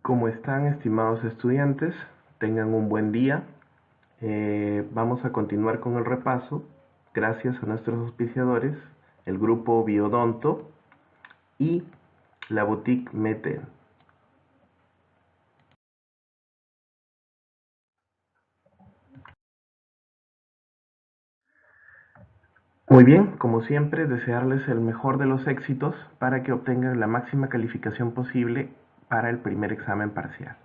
¿Cómo están, estimados estudiantes? Tengan un buen día. Vamos a continuar con el repaso, gracias a nuestros auspiciadores, el grupo Biodonto y la boutique Meten. Muy bien, como siempre, desearles el mejor de los éxitos para que obtengan la máxima calificación posible para el primer examen parcial.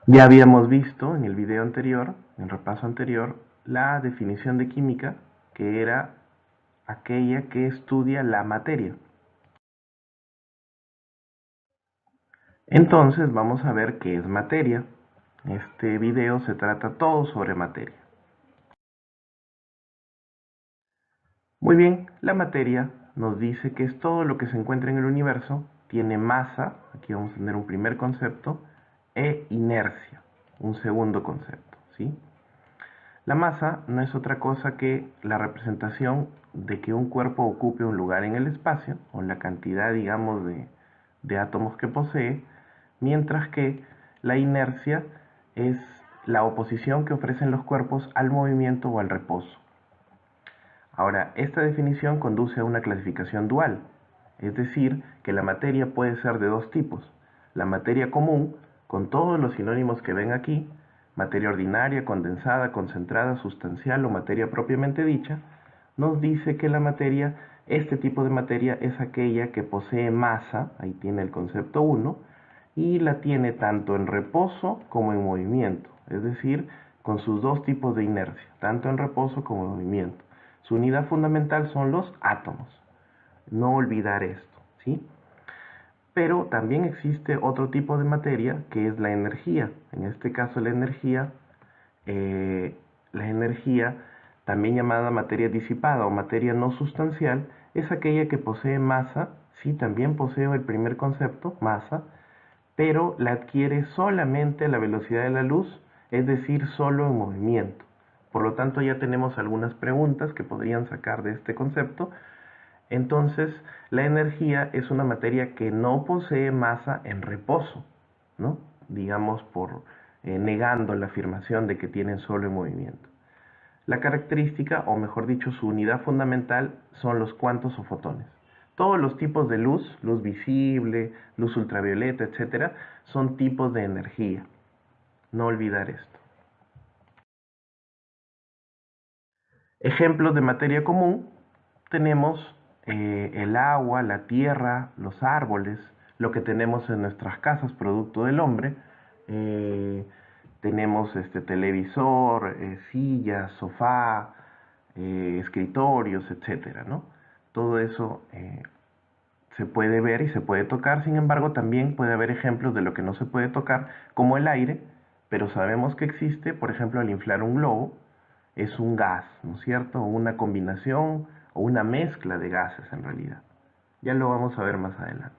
Ya habíamos visto en el video anterior, en el repaso anterior, la definición de química, que era aquella que estudia la materia. Entonces vamos a ver qué es materia. Este video se trata todo sobre materia. Muy bien, la materia nos dice que es todo lo que se encuentra en el universo, tiene masa, aquí vamos a tener un primer concepto, e inercia, un segundo concepto, ¿sí? La masa no es otra cosa que la representación de que un cuerpo ocupe un lugar en el espacio, o la cantidad, digamos, de átomos que posee, mientras que la inercia es la oposición que ofrecen los cuerpos al movimiento o al reposo. Ahora, esta definición conduce a una clasificación dual, es decir, que la materia puede ser de dos tipos. La materia común, con todos los sinónimos que ven aquí, materia ordinaria, condensada, concentrada, sustancial o materia propiamente dicha, nos dice que la materia, este tipo de materia es aquella que posee masa, ahí tiene el concepto 1, y la tiene tanto en reposo como en movimiento, es decir, con sus dos tipos de inercia, tanto en reposo como en movimiento. Su unidad fundamental son los átomos. No olvidar esto, ¿sí? Pero también existe otro tipo de materia que es la energía. En este caso la energía, también llamada materia disipada o materia no sustancial, es aquella que posee masa, sí, también posee el primer concepto, masa, pero la adquiere solamente a la velocidad de la luz, es decir, solo en movimiento. Por lo tanto, ya tenemos algunas preguntas que podrían sacar de este concepto. Entonces, la energía es una materia que no posee masa en reposo, ¿no? Digamos, negando la afirmación de que tienen solo en movimiento. La característica, o mejor dicho, su unidad fundamental, son los cuantos o fotones. Todos los tipos de luz, luz visible, luz ultravioleta, etc., son tipos de energía. No olvidar esto. Ejemplos de materia común, tenemos el agua, la tierra, los árboles, lo que tenemos en nuestras casas, producto del hombre. Tenemos televisor, sillas, sofá, escritorios, etcétera, ¿no? Todo eso se puede ver y se puede tocar. Sin embargo, también puede haber ejemplos de lo que no se puede tocar, como el aire, pero sabemos que existe. Por ejemplo, al inflar un globo, es un gas, ¿no es cierto? O una combinación o una mezcla de gases en realidad. Ya lo vamos a ver más adelante.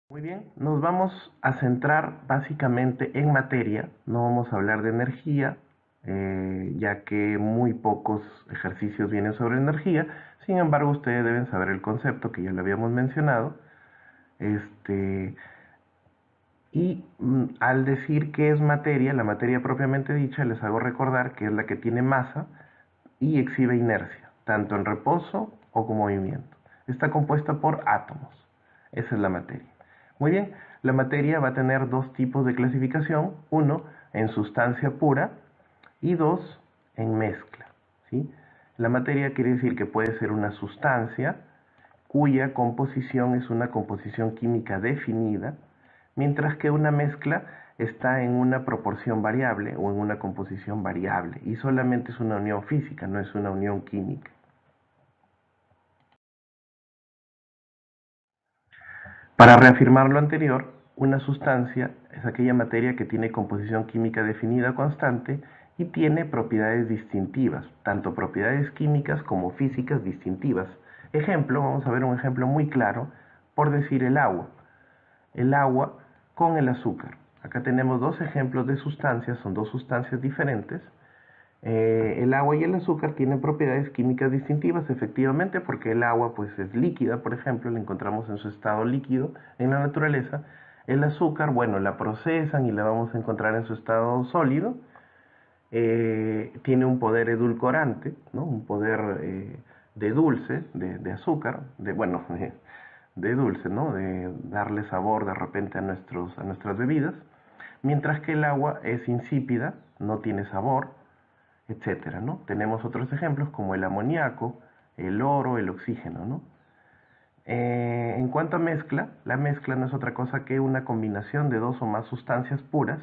Muy bien, nos vamos a centrar básicamente en materia, no vamos a hablar de energía, ya que muy pocos ejercicios vienen sobre energía. Sin embargo, ustedes deben saber el concepto que ya lo habíamos mencionado. Al decir que es materia, la materia propiamente dicha, les hago recordar que es la que tiene masa y exhibe inercia, tanto en reposo o como movimiento. Está compuesta por átomos. Esa es la materia. Muy bien, la materia va a tener dos tipos de clasificación. Uno, en sustancia pura, y dos, en mezcla, ¿sí? La materia quiere decir que puede ser una sustancia cuya composición es una composición química definida, mientras que una mezcla está en una proporción variable o en una composición variable y solamente es una unión física, no es una unión química. Para reafirmar lo anterior, una sustancia es aquella materia que tiene composición química definida constante y tiene propiedades distintivas, tanto propiedades químicas como físicas distintivas. Ejemplo, vamos a ver un ejemplo muy claro, por decir el agua. El agua con el azúcar. Acá tenemos dos ejemplos de sustancias, son dos sustancias diferentes, El agua y el azúcar tienen propiedades químicas distintivas, efectivamente, porque el agua pues es líquida, por ejemplo, la encontramos en su estado líquido en la naturaleza. El azúcar, bueno, la procesan y la vamos a encontrar en su estado sólido. Tiene un poder edulcorante, ¿no? Un poder de dulce, de azúcar, bueno, de dulce, ¿no? De darle sabor de repente a nuestras bebidas, mientras que el agua es insípida, no tiene sabor, etcétera, ¿no? Tenemos otros ejemplos como el amoníaco, el oro, el oxígeno, ¿no? En cuanto a mezcla, la mezcla no es otra cosa que una combinación de dos o más sustancias puras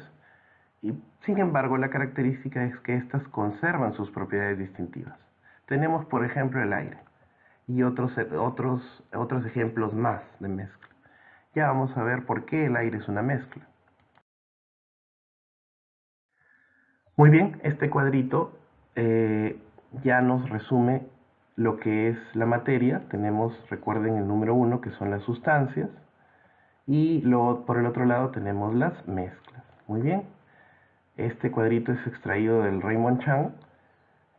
y, sin embargo, la característica es que éstas conservan sus propiedades distintivas. Tenemos, por ejemplo, el aire y otros ejemplos más de mezcla. Ya vamos a ver por qué el aire es una mezcla. Muy bien, este cuadrito ya nos resume lo que es la materia. Tenemos, recuerden, el número 1, que son las sustancias, y por el otro lado tenemos las mezclas. Muy bien, este cuadrito es extraído del Raymond Chan.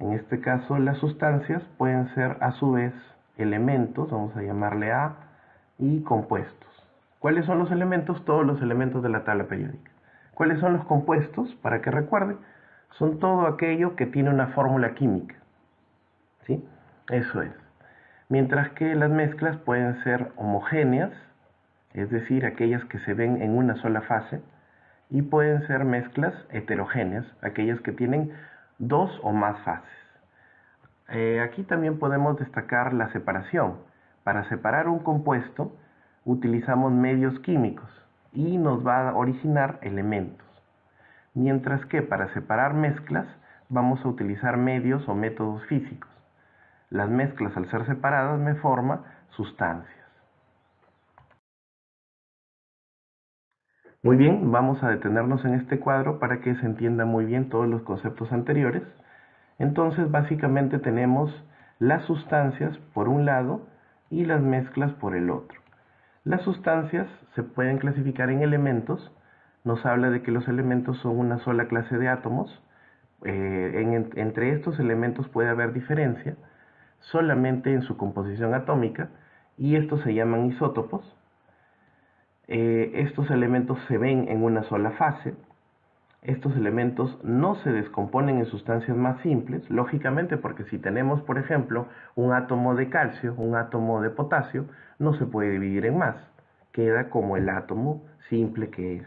En este caso, las sustancias pueden ser a su vez elementos, vamos a llamarle A, y compuestos. ¿Cuáles son los elementos? Todos los elementos de la tabla periódica. ¿Cuáles son los compuestos? Para que recuerden, son todo aquello que tiene una fórmula química. ¿Sí? Eso es. Mientras que las mezclas pueden ser homogéneas, es decir, aquellas que se ven en una sola fase, y pueden ser mezclas heterogéneas, aquellas que tienen dos o más fases. Aquí también podemos destacar la separación. Para separar un compuesto utilizamos medios químicos y nos va a originar elementos. Mientras que para separar mezclas vamos a utilizar medios o métodos físicos. Las mezclas, al ser separadas, me forman sustancias. Muy bien, vamos a detenernos en este cuadro para que se entienda muy bien todos los conceptos anteriores. Entonces, básicamente tenemos las sustancias por un lado y las mezclas por el otro. Las sustancias se pueden clasificar en elementos. Nos habla de que los elementos son una sola clase de átomos. Entre estos elementos puede haber diferencia solamente en su composición atómica y estos se llaman isótopos. Estos elementos se ven en una sola fase. Estos elementos no se descomponen en sustancias más simples, lógicamente, porque si tenemos, por ejemplo, un átomo de calcio, un átomo de potasio, no se puede dividir en más, queda como el átomo simple que es.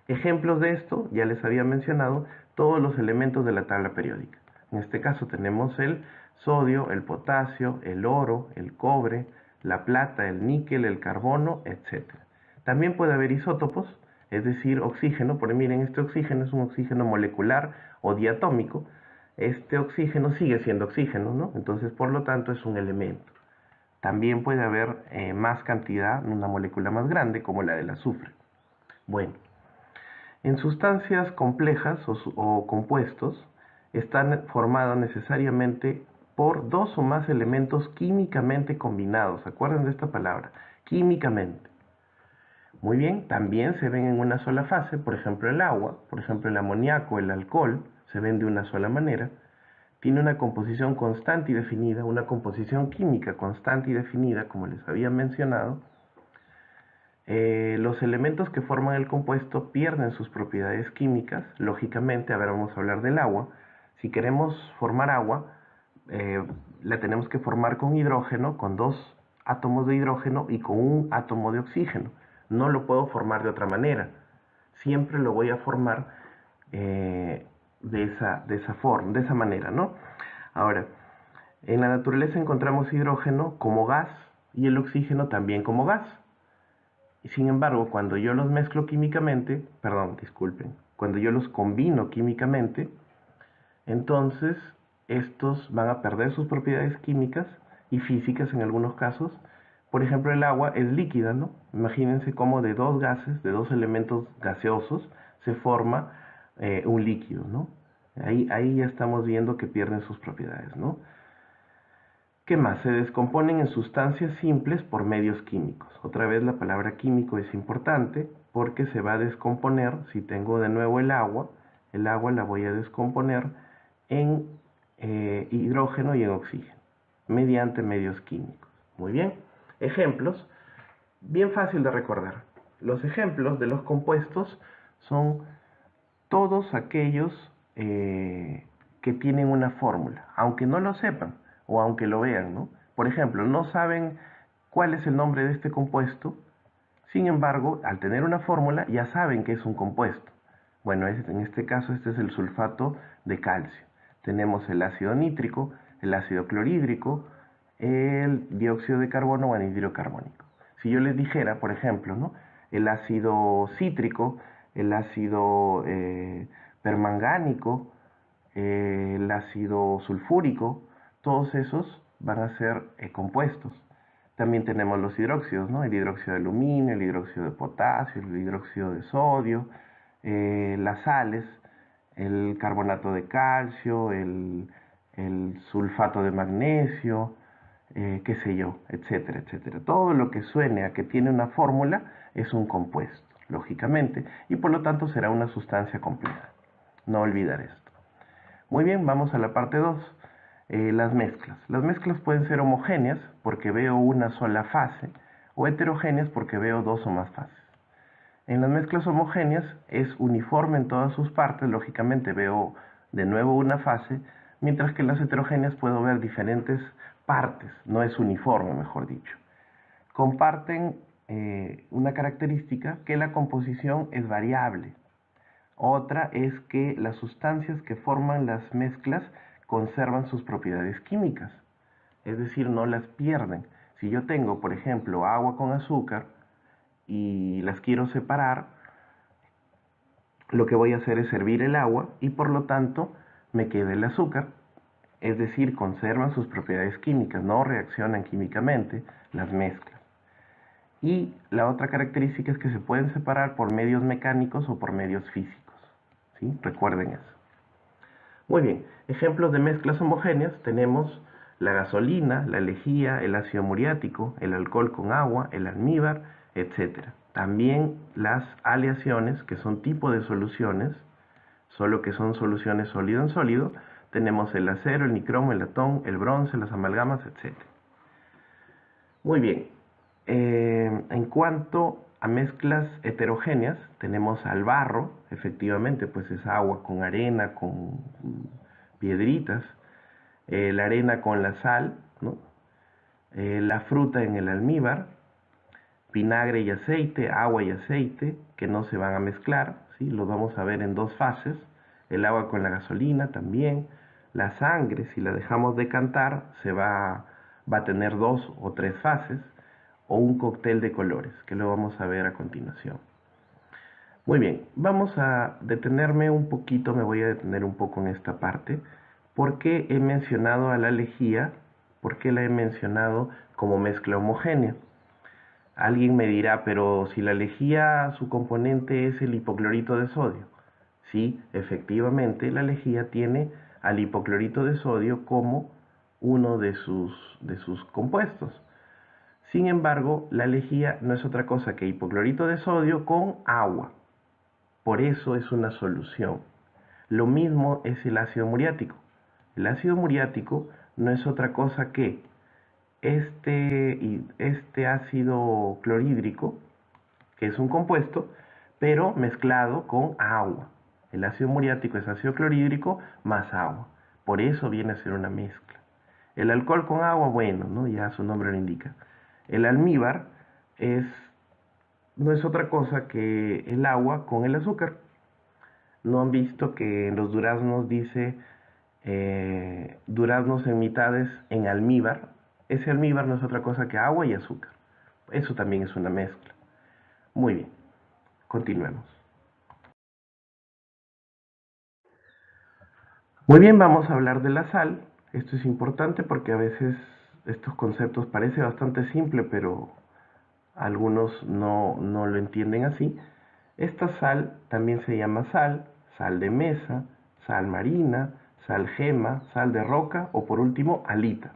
Ejemplos de esto, ya les había mencionado, todos los elementos de la tabla periódica. En este caso tenemos el sodio, el potasio, el oro, el cobre, la plata, el níquel, el carbono, etc. También puede haber isótopos, es decir, oxígeno, porque miren, este oxígeno es un oxígeno molecular o diatómico. Este oxígeno sigue siendo oxígeno, ¿no? Entonces, por lo tanto, es un elemento. También puede haber más cantidad, una molécula más grande, como la del azufre. Bueno, en sustancias complejas o compuestos están formadas necesariamente por dos o más elementos químicamente combinados. Acuérdense de esta palabra, químicamente. Muy bien, también se ven en una sola fase, por ejemplo el agua, por ejemplo el amoníaco, el alcohol, se ven de una sola manera. Tiene una composición constante y definida, una composición química constante y definida, como les había mencionado. Los elementos que forman el compuesto pierden sus propiedades químicas, lógicamente. A ver, vamos a hablar del agua. Si queremos formar agua, la tenemos que formar con hidrógeno, con dos átomos de hidrógeno y con un átomo de oxígeno. No lo puedo formar de otra manera. Siempre lo voy a formar de esa manera, ¿no? Ahora, en la naturaleza encontramos hidrógeno como gas y el oxígeno también como gas. Sin embargo, cuando yo los mezclo químicamente, perdón, disculpen, cuando yo los combino químicamente, entonces estos van a perder sus propiedades químicas y físicas en algunos casos. Por ejemplo, el agua es líquida, ¿no? Imagínense cómo de dos gases, de dos elementos gaseosos, se forma un líquido, ¿no? Ahí ya estamos viendo que pierden sus propiedades, ¿no? ¿Qué más? Se descomponen en sustancias simples por medios químicos. Otra vez la palabra químico es importante porque se va a descomponer. Si tengo de nuevo el agua la voy a descomponer en hidrógeno y en oxígeno, mediante medios químicos. Muy bien. Ejemplos, bien fácil de recordar. Los ejemplos de los compuestos son todos aquellos que tienen una fórmula, aunque no lo sepan o aunque lo vean, ¿no? Por ejemplo, no saben cuál es el nombre de este compuesto, sin embargo, al tener una fórmula ya saben que es un compuesto. Bueno, en este caso este es el sulfato de calcio. Tenemos el ácido nítrico, el ácido clorhídrico, el dióxido de carbono o anhídrido carbónico. Si yo les dijera, por ejemplo, ¿no?, el ácido cítrico, el ácido permangánico, el ácido sulfúrico, todos esos van a ser compuestos. También tenemos los hidróxidos, ¿no? El hidróxido de aluminio, el hidróxido de potasio, el hidróxido de sodio, las sales, el carbonato de calcio, el sulfato de magnesio, qué sé yo, etcétera, etcétera. Todo lo que suene a que tiene una fórmula es un compuesto, lógicamente, y por lo tanto será una sustancia compleja. No olvidar esto. Muy bien, vamos a la parte 2. Las mezclas. Las mezclas pueden ser homogéneas porque veo una sola fase o heterogéneas porque veo dos o más fases. En las mezclas homogéneas es uniforme en todas sus partes, lógicamente veo de nuevo una fase, mientras que en las heterogéneas puedo ver diferentes partes, no es uniforme, mejor dicho. Comparten una característica, que la composición es variable. Otra es que las sustancias que forman las mezclas conservan sus propiedades químicas, es decir, no las pierden. Si yo tengo, por ejemplo, agua con azúcar y las quiero separar, lo que voy a hacer es hervir el agua y por lo tanto me queda el azúcar, es decir, conservan sus propiedades químicas, no reaccionan químicamente, las mezclas. Y la otra característica es que se pueden separar por medios mecánicos o por medios físicos, ¿sí? Recuerden eso. Muy bien, ejemplos de mezclas homogéneas tenemos la gasolina, la lejía, el ácido muriático, el alcohol con agua, el almíbar, etc. También las aleaciones, que son tipo de soluciones, solo que son soluciones sólido en sólido, tenemos el acero, el nicromo, el latón, el bronce, las amalgamas, etc. Muy bien, en cuanto a mezclas heterogéneas, tenemos al barro, efectivamente, pues es agua con arena, con piedritas, la arena con la sal, ¿no? La fruta en el almíbar, vinagre y aceite, agua y aceite, que no se van a mezclar, ¿sí? Los vamos a ver en dos fases, el agua con la gasolina también, la sangre, si la dejamos decantar, va a tener dos o tres fases, o un cóctel de colores, que lo vamos a ver a continuación. Muy bien, vamos a detenerme un poquito, me voy a detener un poco en esta parte. ¿Por qué he mencionado a la lejía? ¿Por qué la he mencionado como mezcla homogénea? Alguien me dirá, pero si la lejía, su componente es el hipoclorito de sodio. Sí, efectivamente, la lejía tiene al hipoclorito de sodio como uno de sus compuestos. Sin embargo, la lejía no es otra cosa que hipoclorito de sodio con agua. Por eso es una solución. Lo mismo es el ácido muriático. El ácido muriático no es otra cosa que este ácido clorhídrico, que es un compuesto, pero mezclado con agua. El ácido muriático es ácido clorhídrico más agua. Por eso viene a ser una mezcla. El alcohol con agua, bueno, ¿no? Ya su nombre lo indica. El almíbar no es otra cosa que el agua con el azúcar. ¿No han visto que en los duraznos dice duraznos en mitades en almíbar? Ese almíbar no es otra cosa que agua y azúcar. Eso también es una mezcla. Muy bien, continuemos. Muy bien, vamos a hablar de la sal. Esto es importante porque a veces estos conceptos parecen bastante simples, pero algunos no lo entienden así. Esta sal también se llama sal, sal de mesa, sal marina, sal gema, sal de roca o por último halita,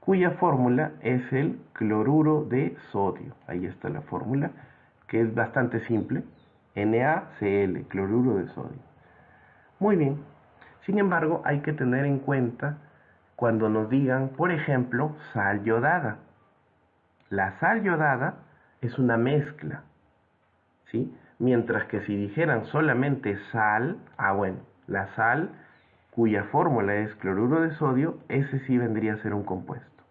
cuya fórmula es el cloruro de sodio. Ahí está la fórmula, que es bastante simple, NaCl, cloruro de sodio. Muy bien, Sin embargo, hay que tener en cuenta cuando nos digan, por ejemplo, sal yodada. La sal yodada es una mezcla, ¿sí? Mientras que si dijeran solamente sal, bueno, la sal cuya fórmula es cloruro de sodio, ese sí vendría a ser un compuesto.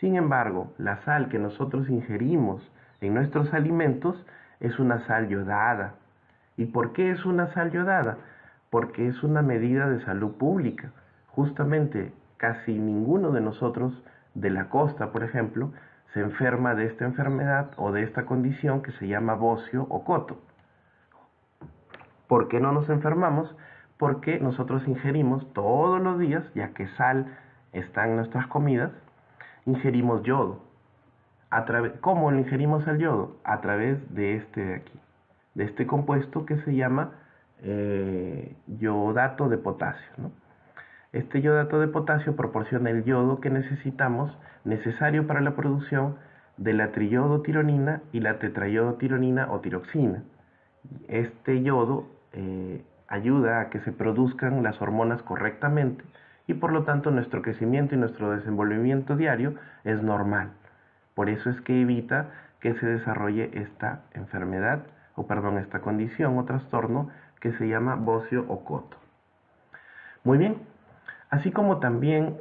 Sin embargo, la sal que nosotros ingerimos en nuestros alimentos es una sal yodada. ¿Y por qué es una sal yodada? Porque es una medida de salud pública. Justamente casi ninguno de nosotros de la costa, por ejemplo, se enferma de esta enfermedad o de esta condición que se llama bocio o coto. ¿Por qué no nos enfermamos? Porque nosotros ingerimos todos los días, ya que sal está en nuestras comidas, ingerimos yodo. ¿Cómo lo ingerimos el yodo? A través de este de aquí, de este compuesto que se llama yodato de potasio, ¿no? Este yodato de potasio proporciona el yodo que necesitamos, necesario para la producción de la triyodotironina y la tetrayodotironina o tiroxina. Este yodo ayuda a que se produzcan las hormonas correctamente y por lo tanto nuestro crecimiento y nuestro desenvolvimiento diario es normal. Por eso es que evita que se desarrolle esta enfermedad, esta condición o trastorno que se llama bocio o coto. Muy bien, así como también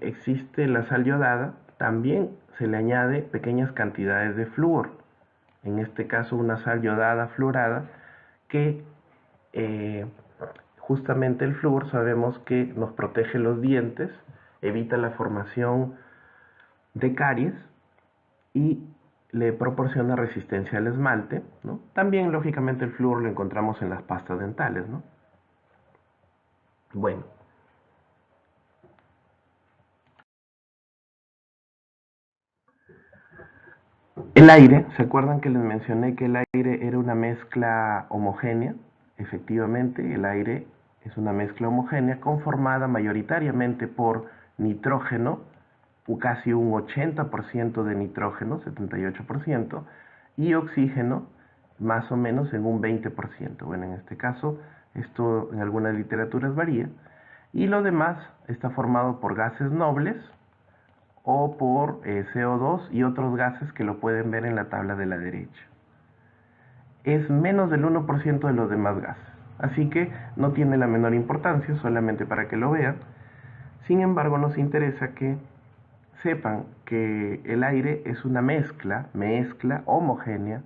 existe la sal yodada, también se le añade pequeñas cantidades de flúor. En este caso una sal yodada fluorada que justamente el flúor sabemos que nos protege los dientes, evita la formación de caries y le proporciona resistencia al esmalte, ¿no? También, lógicamente, el flúor lo encontramos en las pastas dentales, ¿no? Bueno, el aire, ¿se acuerdan que les mencioné que el aire era una mezcla homogénea? Efectivamente, el aire es una mezcla homogénea conformada mayoritariamente por nitrógeno, casi un 80% de nitrógeno, 78%, y oxígeno, más o menos en un 20%. Bueno, en este caso, esto en algunas literaturas varía. Y lo demás está formado por gases nobles o por CO2 y otros gases que lo pueden ver en la tabla de la derecha. Es menos del 1% de los demás gases. Así que no tiene la menor importancia, solamente para que lo vean. Sin embargo, nos interesa que sepan que el aire es una mezcla homogénea,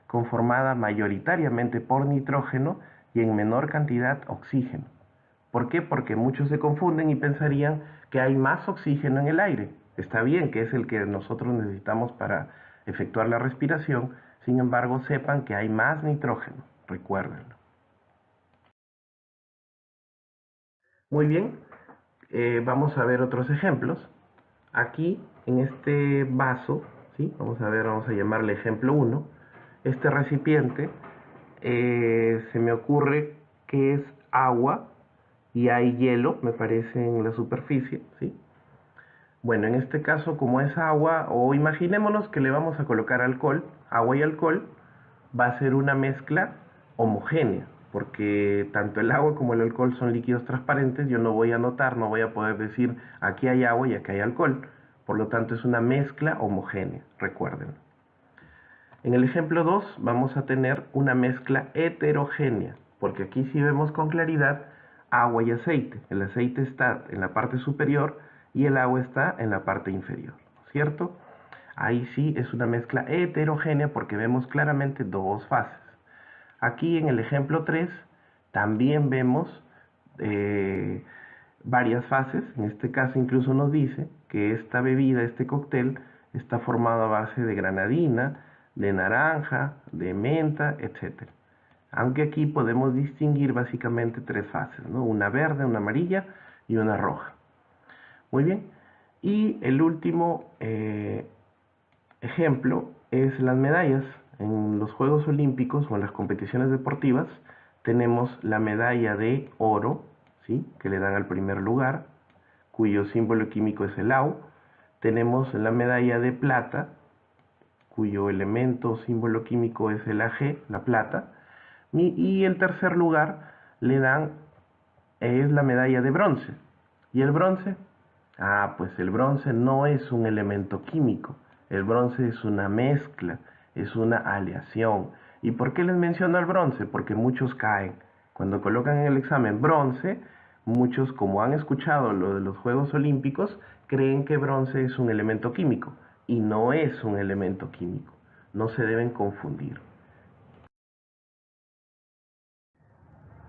conformada mayoritariamente por nitrógeno y en menor cantidad oxígeno. ¿Por qué? Porque muchos se confunden y pensarían que hay más oxígeno en el aire. Está bien que es el que nosotros necesitamos para efectuar la respiración, sin embargo sepan que hay más nitrógeno, recuérdenlo. Muy bien, vamos a ver otros ejemplos. Aquí, en este vaso, ¿sí? Vamos a llamarle ejemplo 1. Este recipiente se me ocurre que es agua y hay hielo, me parece, en la superficie, ¿sí? Bueno, en este caso, como es agua, o imaginémonos que le vamos a colocar alcohol, agua y alcohol, va a ser una mezcla homogénea, porque tanto el agua como el alcohol son líquidos transparentes, yo no voy a notar, no voy a poder decir aquí hay agua y aquí hay alcohol, por lo tanto es una mezcla homogénea, recuerden. En el ejemplo 2 vamos a tener una mezcla heterogénea, porque aquí sí vemos con claridad agua y aceite. El aceite está en la parte superior y el agua está en la parte inferior, ¿cierto? Ahí sí es una mezcla heterogénea porque vemos claramente dos fases. Aquí en el ejemplo 3 también vemos varias fases. En este caso incluso nos dice que esta bebida, este cóctel, está formado a base de granadina, de naranja, de menta, etc. Aunque aquí podemos distinguir básicamente tres fases, ¿no? Una verde, una amarilla y una roja. Muy bien. Y el último ejemplo es las medallas. En los Juegos Olímpicos o en las competiciones deportivas tenemos la medalla de oro, ¿sí? Que le dan al primer lugar, cuyo símbolo químico es el Au. Tenemos la medalla de plata, cuyo elemento o símbolo químico es el Ag, la plata. Y el tercer lugar le dan es la medalla de bronce. ¿Y el bronce? Ah, pues el bronce no es un elemento químico. El bronce es una mezcla, es una aleación. ¿Y por qué les menciono el bronce? Porque muchos caen. Cuando colocan en el examen bronce, muchos, como han escuchado lo de los Juegos Olímpicos, creen que bronce es un elemento químico. Y no es un elemento químico. No se deben confundir.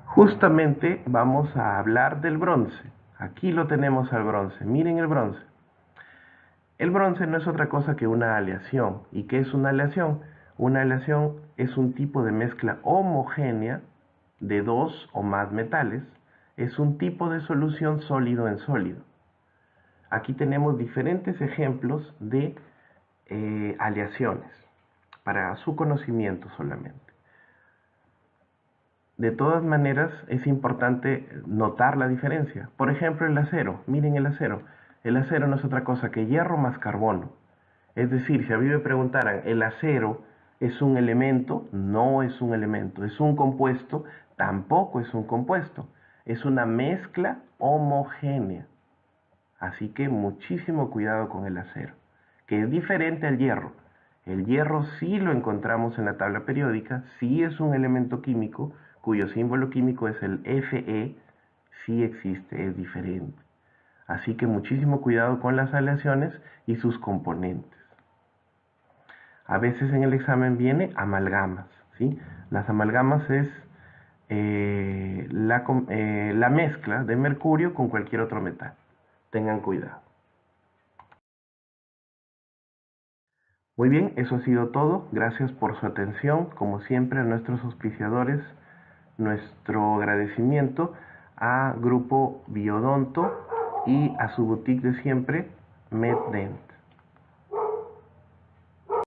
Justamente vamos a hablar del bronce. Aquí lo tenemos al bronce. Miren el bronce. El bronce no es otra cosa que una aleación. ¿Y qué es una aleación? Una aleación es un tipo de mezcla homogénea de dos o más metales. Es un tipo de solución sólido en sólido. Aquí tenemos diferentes ejemplos de aleaciones para su conocimiento solamente. De todas maneras, es importante notar la diferencia. Por ejemplo, el acero. Miren el acero. El acero no es otra cosa que hierro más carbono. Es decir, si a mí me preguntaran, ¿el acero es un elemento? No es un elemento. ¿Es un compuesto? Tampoco es un compuesto. Es una mezcla homogénea. Así que muchísimo cuidado con el acero, que es diferente al hierro. El hierro sí lo encontramos en la tabla periódica, sí es un elemento químico cuyo símbolo químico es el Fe, sí existe, es diferente. Así que muchísimo cuidado con las aleaciones y sus componentes. A veces en el examen viene amalgamas, ¿sí? Las amalgamas es la mezcla de mercurio con cualquier otro metal. Tengan cuidado. Muy bien, eso ha sido todo. Gracias por su atención. Como siempre, a nuestros auspiciadores, nuestro agradecimiento a Grupo Biodonto y a su boutique de siempre, MedDent.